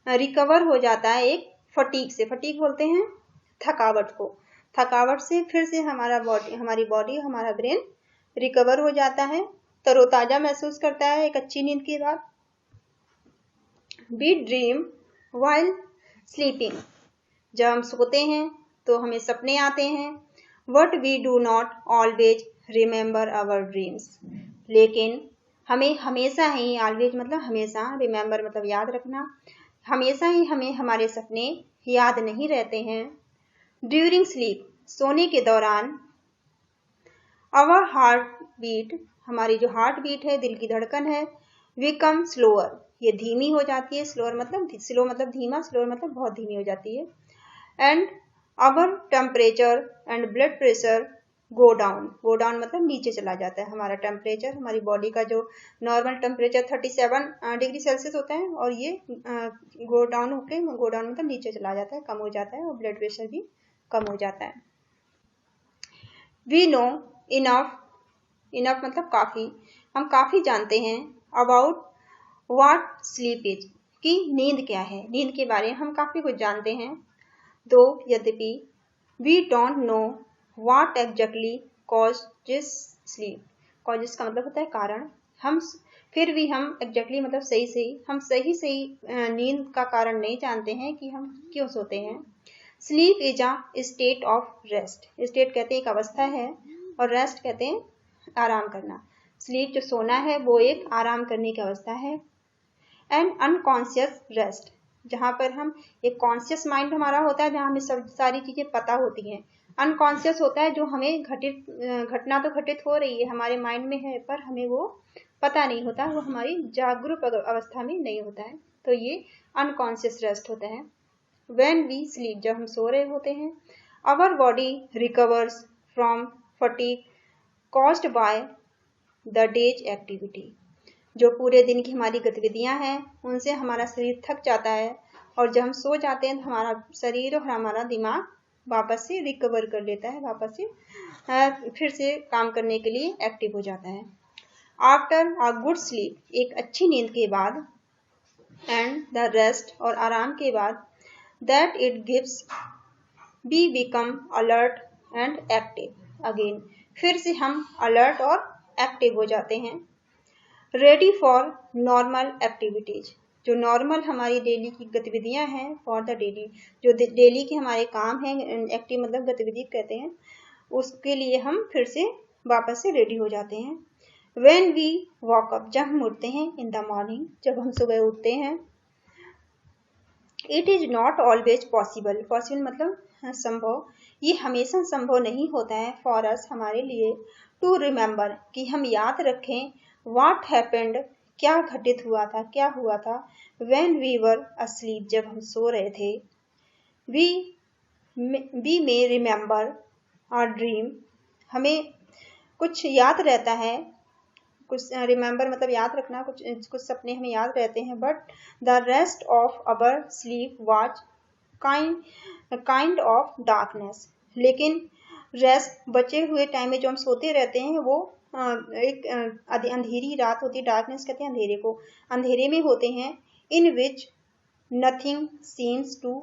Recover हो जाता है एक फटीग से। फटीग बोलते हैं थकावट को। थकावट से फिर से हमारी बॉडी हमारा ब्रेन रिकवर हो जाता है, तरोताजा महसूस करता है एक अच्छी नींद के बाद। वी ड्रीम वाइल स्लीपिंग, जब हम सोते हैं तो हमें सपने आते हैं। What we do not always remember our dreams, लेकिन हमें हमेशा ही, ऑलवेज मतलब हमेशा, रिमेंबर मतलब याद रखना, हमेशा ही हमें हमारे सपने याद नहीं रहते हैं। ड्यूरिंग स्लीप, सोने के दौरान, आवर हार्ट बीट, हमारी जो हार्ट बीट है, दिल की धड़कन है, बिकम स्लोअर, ये धीमी हो जाती है। स्लो मतलब धीमा, स्लोअर मतलब बहुत धीमी हो जाती है। And our temperature and blood pressure go down, go down मतलब नीचे चला जाता है हमारा टेम्परेचर। हमारी बॉडी का जो नॉर्मल टेम्परेचर 37 डिग्री सेल्सियस होता है, और ये गो डाउन मतलब नीचे चला जाता है, कम हो जाता है, और ब्लड प्रेशर भी कम हो जाता है। वी नो इनफ, इनफ मतलब काफ़ी, हम काफ़ी जानते हैं। अबाउट व्हाट स्लीप इज, कि नींद क्या है, नींद के बारे में हम काफ़ी कुछ जानते हैं। दो यद्यपि, we don't know what exactly causes sleep, causes का मतलब होता है कारण, हम फिर भी हम एग्जैक्टली मतलब सही नींद का कारण नहीं जानते हैं कि हम क्यों सोते हैं। Sleep is a state of rest, state कहते हैं एक अवस्था है, और रेस्ट कहते हैं आराम करना। स्लीप जो सोना है वो एक आराम करने की अवस्था है। एंड अनकॉन्शियस रेस्ट, जहाँ पर हम एक कॉन्शियस माइंड हमारा होता है, जहाँ हमें सब सारी चीज़ें पता होती हैं। अनकॉन्शियस होता है जो हमें घटना तो घटित हो रही है, हमारे माइंड में है, पर हमें वो पता नहीं होता, वो हमारी जागरूक अवस्था में नहीं होता है, तो ये अनकॉन्शियस रेस्ट होता है। व्हेन वी स्लीप, जब हम सो रहे होते हैं, our body recovers from fatigue caused by the day's activity, जो पूरे दिन की हमारी गतिविधियां हैं उनसे हमारा शरीर थक जाता है, और जब हम सो जाते हैं तो हमारा शरीर और हमारा दिमाग वापस से रिकवर कर लेता है, वापस से फिर से काम करने के लिए एक्टिव हो जाता है। आफ्टर अ गुड स्लीप, एक अच्छी नींद के बाद, एंड द रेस्ट और आराम के बाद, that it gives we become alert and active again, फिर से हम अलर्ट और एक्टिव हो जाते हैं। रेडी फॉर नॉर्मल एक्टिविटीज, जो नॉर्मल हमारी डेली की गतिविधियां हैं, फॉर द डेली, जो डेली के हमारे काम हैं, एक्टिव मतलब गतिविधि कहते हैं, उसके लिए हम फिर से वापस से रेडी हो जाते हैं। व्हेन वी वॉक अप, जब हम उठते हैं, इन द मॉर्निंग, जब हम सुबह उठते हैं, it is not always possible, possible मतलब संभव, ये हमेशा संभव नहीं होता है, फॉर अस हमारे लिए, टू रिमेंबर कि हम याद रखें, व्हाट हैपेंड क्या घटित हुआ था, क्या हुआ था, व्हेन वी वर अस्लीप जब हम सो रहे थे, we may remember our dream, हमें कुछ याद रहता है, कुछ रिमेंबर मतलब याद रखना, कुछ सपने हमें याद रहते हैं, but the rest of our sleep was kind of darkness, लेकिन रेस्ट बचे हुए टाइम में जो हम सोते रहते हैं वो एक अंधेरी रात होती है, डार्कनेस कहते हैं अंधेरे को, अंधेरे में होते हैं, in which nothing seems to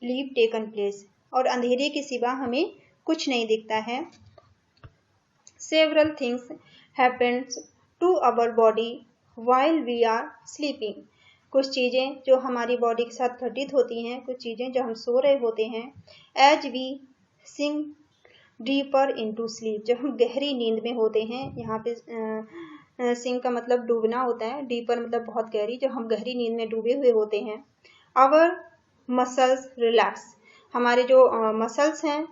leave taken place, और अंधेरे के सिवा हमें कुछ नहीं दिखता है। Several things happens to our body while we are sleeping, कुछ चीज़ें जो हमारी बॉडी के साथ घटित होती हैं, कुछ चीज़ें जो हम सो रहे होते हैं। As we sink deeper into sleep, जब हम गहरी नींद में होते हैं, यहाँ पे सिंक का मतलब डूबना होता है, डीपर मतलब बहुत गहरी, जब हम गहरी नींद में डूबे हुए होते हैं। आवर मसल्स रिलैक्स, हमारे जो मसल्स हैं,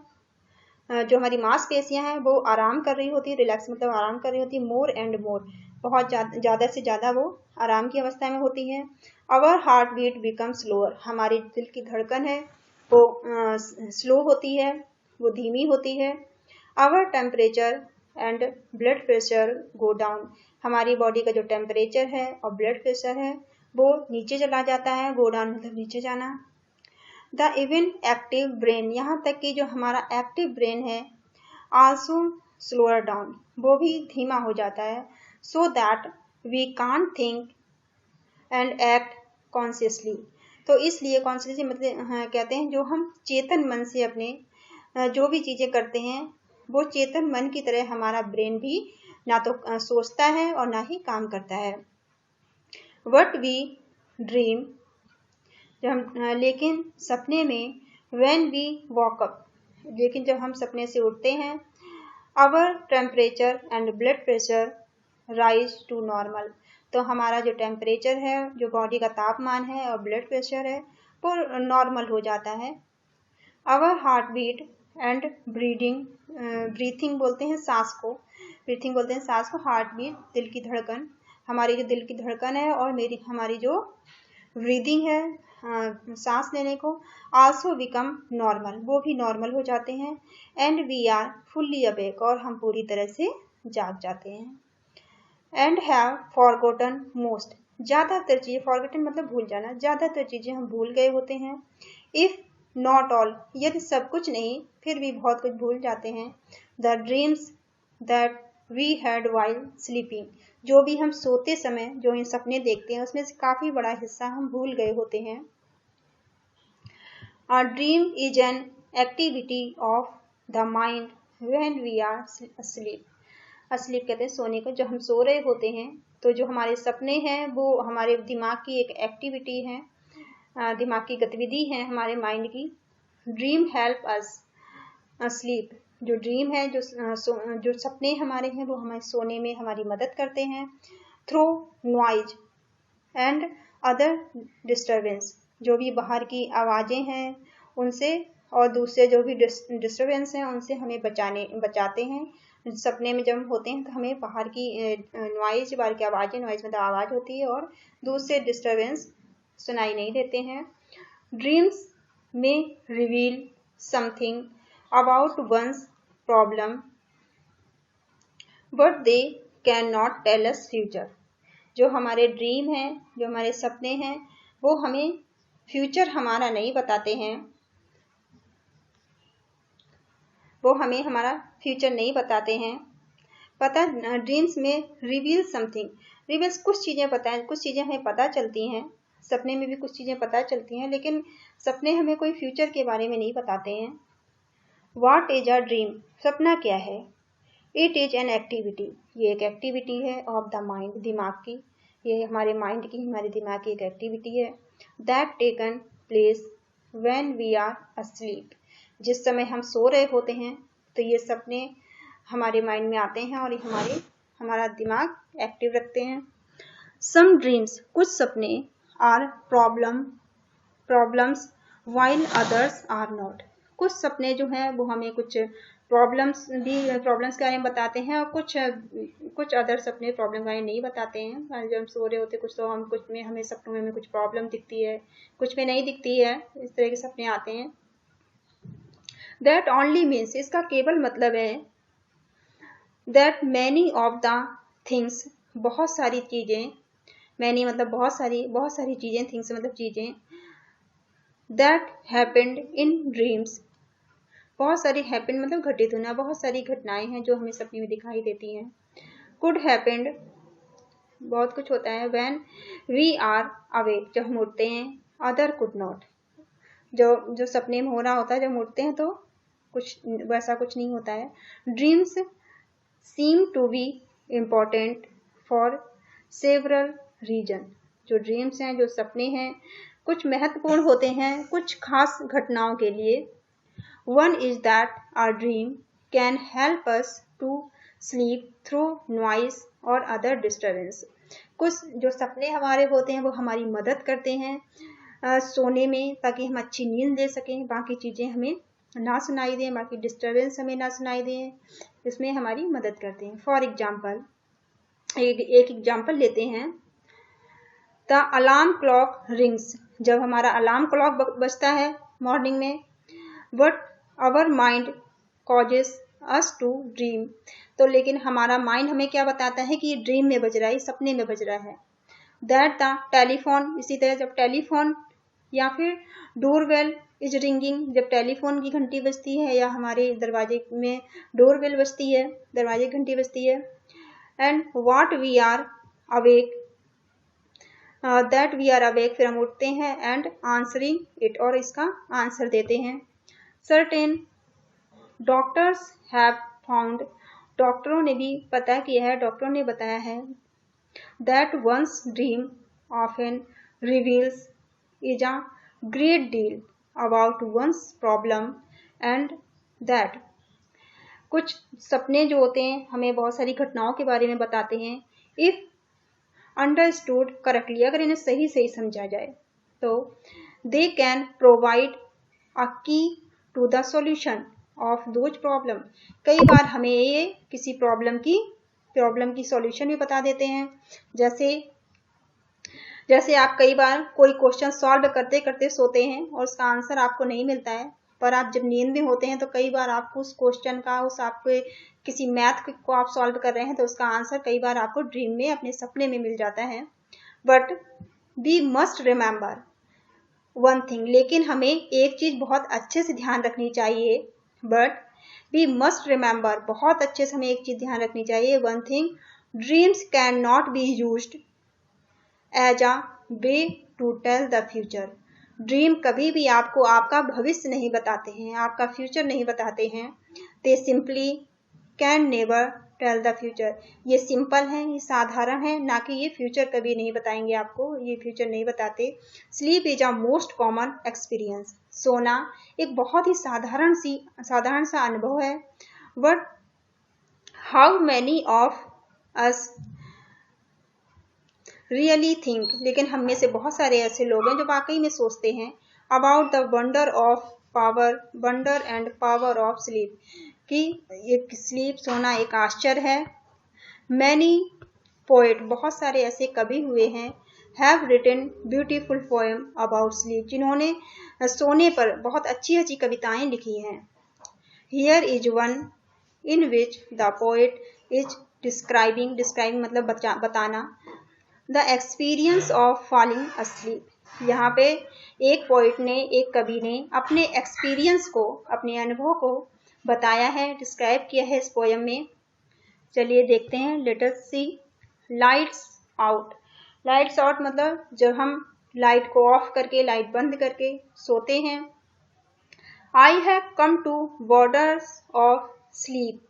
जो हमारी मांसपेशियां हैं वो आराम कर रही होती है, रिलैक्स मतलब आराम कर रही होती है, मोर एंड मोर, बहुत ज़्यादा से ज़्यादा वो आराम की अवस्था में होती है। Our heart beat become slower, हमारी दिल की धड़कन है वो स्लो होती है, वो धीमी होती है। Our temperature and blood pressure go down, हमारी बॉडी का जो टेम्परेचर है और ब्लड प्रेशर है वो नीचे चला जाता है, गो डाउन मतलब नीचे जाना। द इवन एक्टिव ब्रेन, यहाँ तक कि जो हमारा एक्टिव ब्रेन है, आल्सो स्लोअर डाउन, वो भी धीमा हो जाता है। So that we can't think and act consciously, तो इसलिए कॉन्शियसली मतलब कहते हैं जो हम चेतन मन से अपने जो भी चीज़ें करते हैं वो चेतन मन की तरह हमारा ब्रेन भी ना तो सोचता है और ना ही काम करता है। वट वी ड्रीम, जब हम लेकिन सपने में व्हेन वी वॉक अप, लेकिन जब हम सपने से उठते हैं, our temperature and blood pressure rise to normal, तो हमारा जो टेम्परेचर है, जो बॉडी का तापमान है और ब्लड प्रेशर है वो नॉर्मल हो जाता है। Our heart beat and breathing बोलते हैं सांस को, ब्रीथिंग बोलते हैं सांस को, हार्ट बीट दिल की धड़कन, हमारी जो दिल की धड़कन है और हमारी जो ब्रीदिंग है सांस लेने को, आल्सो बिकम नॉर्मल, वो भी नॉर्मल हो जाते हैं। And we are fully awake, और हम पूरी तरह से जाग जाते हैं। एंड हैव फॉरगॉटन मोस्ट, ज़्यादातर चीज़ें, फॉरगॉटन मतलब भूल जाना, ज़्यादातर चीज़ें हम भूल गए होते हैं। इफ़ नॉट ऑल, यदि सब कुछ नहीं फिर भी बहुत कुछ भूल जाते हैं। The dreams that we had while sleeping, जो भी हम सोते समय जो इन सपने देखते हैं उसमें से काफ़ी बड़ा हिस्सा हम भूल गए होते हैं। A dream is an activity of the mind when we are asleep. asleep कहते हैं सोने को, जब हम सो रहे होते हैं तो जो हमारे सपने हैं वो हमारे दिमाग की एक एक्टिविटी है, दिमाग की गतिविधि है हमारे माइंड की। ड्रीम हेल्प अस स्लीप, जो ड्रीम है, जो सपने हमारे हैं वो हमें सोने में हमारी मदद करते हैं। Through noise and other disturbance, जो भी बाहर की आवाज़ें हैं उनसे और दूसरे जो भी डिस्टर्बेंस हैं उनसे हमें बचाते हैं। सपने में जब हम होते हैं तो हमें बाहर की नॉइज, बाहर की आवाज़ें, नॉइज मतलब आवाज़ होती है, और दूसरे डिस्टर्बेंस सुनाई नहीं देते हैं। Dreams may reveal something about one's problem but they can not tell us future, जो हमारे ड्रीम हैं, जो हमारे सपने हैं वो हमें फ्यूचर हमारा नहीं बताते हैं, वो हमें हमारा फ्यूचर नहीं बताते हैं। पता dreams may reveal something, reveals कुछ चीज़ें बताएं, कुछ चीज़ें हमें पता चलती हैं, सपने में भी कुछ चीज़ें पता चलती हैं, लेकिन सपने हमें कोई फ्यूचर के बारे में नहीं बताते हैं। व्हाट इज अ ड्रीम, सपना क्या है? इट इज एन एक्टिविटी, ये एक एक्टिविटी है ऑफ द माइंड, दिमाग की, ये हमारे माइंड की, हमारे दिमाग की एक एक्टिविटी है। That taken place when we are asleep, जिस समय हम सो रहे होते हैं तो ये सपने हमारे माइंड में आते हैं और ये हमारा दिमाग एक्टिव रखते हैं। सम ड्रीम्स, कुछ सपने, are problems while others are not, कुछ सपने जो हैं वो हमें कुछ प्रॉब्लम्स के बारे में बताते हैं, और कुछ अदर सपने प्रॉब्लम के बारे में नहीं बताते हैं। जब हम सो रहे होते कुछ तो हम कुछ में हमें सपनों में हमें कुछ प्रॉब्लम दिखती है, कुछ में नहीं दिखती है, इस तरह के सपने आते हैं। दैट ओनली मीन्स, इसका केवल मतलब है that many of the things, बहुत सारी चीज़ें, मैनी मतलब बहुत सारी चीज़ें, थिंग्स मतलब चीज़ें, दैट हैपेंड इन ड्रीम्स, बहुत सारी हैपेंड मतलब घटित होना, बहुत सारी घटनाएं हैं जो हमें सपने में दिखाई देती हैं। कुड हैपेंड, बहुत कुछ होता है। व्हेन वी आर अवेक, जब हम उठते हैं। अदर कुड नॉट, जो सपने में हो रहा होता है जब हम उठते हैं तो कुछ वैसा कुछ नहीं होता है। Dreams seem to be important for several reason, जो ड्रीम्स हैं, जो सपने हैं, कुछ महत्वपूर्ण होते हैं कुछ खास घटनाओं के लिए। One is that our dream can help us to sleep through noise और अदर डिस्टर्बेंस, कुछ जो सपने हमारे होते हैं वो हमारी मदद करते हैं सोने में, ताकि हम अच्छी नींद ले सकें, बाकी चीज़ें हमें ना सुनाई दें, बाकी डिस्टर्बेंस हमें ना सुनाई दें, इसमें हमारी मदद करते हैं। फॉर एग्जाम्पल, एक एग्जाम्पल लेते हैं। द अलार्म क्लॉक रिंग्स, जब हमारा अलार्म क्लॉक बजता है मॉर्निंग में, but our mind causes us to dream, तो लेकिन हमारा माइंड हमें क्या बताता है कि ये ड्रीम में बज रहा है, सपने में बज रहा है। दैट द टेलीफोन, इसी तरह जब टेलीफोन या फिर डोरबेल इज रिंगिंग, जब टेलीफोन की घंटी बजती है या हमारे दरवाजे में डोरबेल बजती है, दरवाजे की घंटी बजती है। And what we are awake that we are awake, फिर हम उठते हैं, एंड आंसरिंग इट, और इसका आंसर देते हैं। सर्टेन डॉक्टर्स हैव फाउंड, डॉक्टरों ने भी पता किया है, डॉक्टरों ने बताया है, that one's dream often reveals is a great deal about one's problem, and that कुछ सपने जो होते हैं हमें बहुत सारी घटनाओं के बारे में बताते हैं। इफ अंडरस्टूड करेक्टली, अगर इन्हें सही सही समझा जाए तो they can provide a key to the solution of those problem, कई बार हमें ये किसी प्रॉब्लम की सॉल्यूशन भी बता देते हैं। जैसे आप कई बार कोई क्वेश्चन सॉल्व करते करते सोते हैं और उसका आंसर आपको नहीं मिलता है, पर आप जब नींद में होते हैं तो कई बार आपको उस क्वेश्चन का, आपके किसी मैथ को आप सॉल्व कर रहे हैं तो उसका आंसर कई बार आपको ड्रीम में, अपने सपने में मिल जाता है। But we must remember one thing, लेकिन हमें एक चीज बहुत अच्छे से ध्यान रखनी चाहिए। बट वी मस्ट रिमेंबर, बहुत अच्छे से हमें एक चीज ध्यान रखनी चाहिए, one thing, dreams can not be used as a way to tell the future. Dream कभी भी आपको आपका भविष्य नहीं बताते हैं, आपका फ्यूचर नहीं बताते हैं। They simply can never tell the future, ये सिंपल है, ये साधारण है, ना कि ये फ्यूचर कभी नहीं बताएंगे आपको, ये फ्यूचर नहीं बताते। Sleep is a most common experience, सोना एक बहुत ही साधारण सा अनुभव है। But how many of us really think, लेकिन हम में से बहुत सारे ऐसे लोग हैं जो वाकई में सोचते हैं about the wonder and power of sleep, कि एक स्लीप, सोना एक आश्चर्य है। मैनी पोएट, बहुत सारे ऐसे कवि हुए हैं, have written beautiful poem about sleep, जिन्होंने सोने पर बहुत अच्छी अच्छी कविताएं लिखी हैं। Here is one in which the poet is describing मतलब बताना, the experience of falling asleep, यहाँ पे एक कवि ने अपने एक्सपीरियंस को, अपने अनुभव को बताया है, डिस्क्राइब किया है इस पोयम में। चलिए देखते हैं, लेट अस सी। लाइट्स आउट, लाइट्स आउट मतलब जब हम लाइट को ऑफ करके, लाइट बंद करके सोते हैं। I have come to borders of sleep,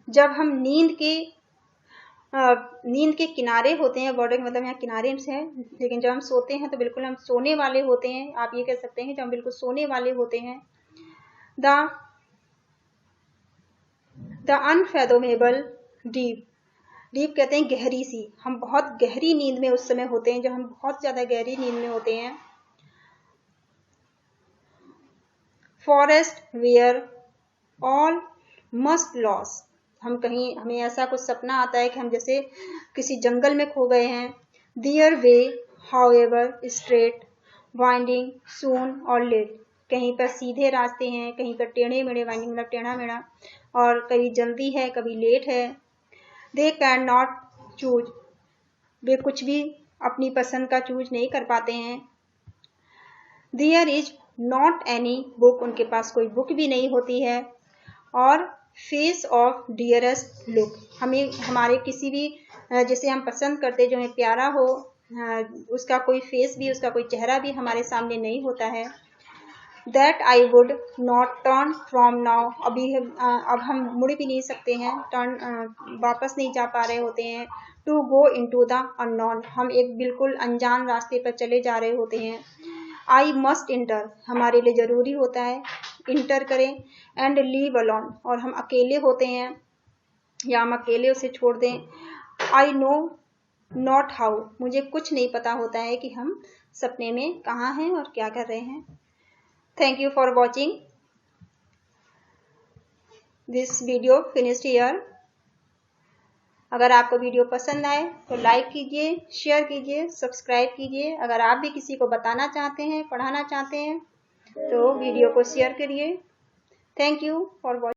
जब हम नींद के किनारे होते हैं, बॉर्डर मतलब यहाँ किनारे से है, लेकिन जब हम सोते हैं तो बिल्कुल हम सोने वाले होते हैं, आप ये कह सकते हैं जब हम बिल्कुल सोने वाले होते हैं। द अनफैथोमेबल डीप, डीप कहते हैं गहरी सी, हम बहुत गहरी नींद में उस समय होते हैं जब हम बहुत ज्यादा गहरी नींद में होते हैं। Forest where all must lose, हमें ऐसा कुछ सपना आता है कि हम जैसे किसी जंगल में खो गए हैं। दियर वे हाउएवर स्ट्रेट वाइंडिंग सून और लेट, कहीं पर सीधे रास्ते हैं, कहीं पर टेढ़े मेढ़े, वाइंडिंग मतलब टेढ़ा मेढ़ा, और कभी जल्दी है, कभी लेट है। दे कैन नॉट चूज, वे कुछ भी अपनी पसंद का चूज नहीं कर पाते हैं। There is not any book, उनके पास कोई बुक भी नहीं होती है। और फेस ऑफ डियरेस्ट लुक, हमें हमारे किसी भी जिसे हम पसंद करते, जो हमें प्यारा हो, उसका कोई फेस भी, उसका कोई चेहरा भी हमारे सामने नहीं होता है। That I would not turn from now, अब हम मुड़ भी नहीं सकते हैं, वापस नहीं जा पा रहे होते हैं। To go into the unknown, हम एक बिल्कुल अनजान रास्ते पर चले जा रहे होते हैं। आई मस्ट इंटर, हमारे लिए जरूरी होता है इंटर करें। एंड लीव अलोन, और हम अकेले होते हैं या हम अकेले उसे छोड़ दें। आई नो नॉट हाउ, मुझे कुछ नहीं पता होता है कि हम सपने में कहाँ हैं और क्या कर रहे हैं। Thank you for watching this video finished here. अगर आपको वीडियो पसंद आए तो लाइक कीजिए, शेयर कीजिए, सब्सक्राइब कीजिए। अगर आप भी किसी को बताना चाहते हैं, पढ़ाना चाहते हैं तो वीडियो को शेयर करिए। Thank you for watching.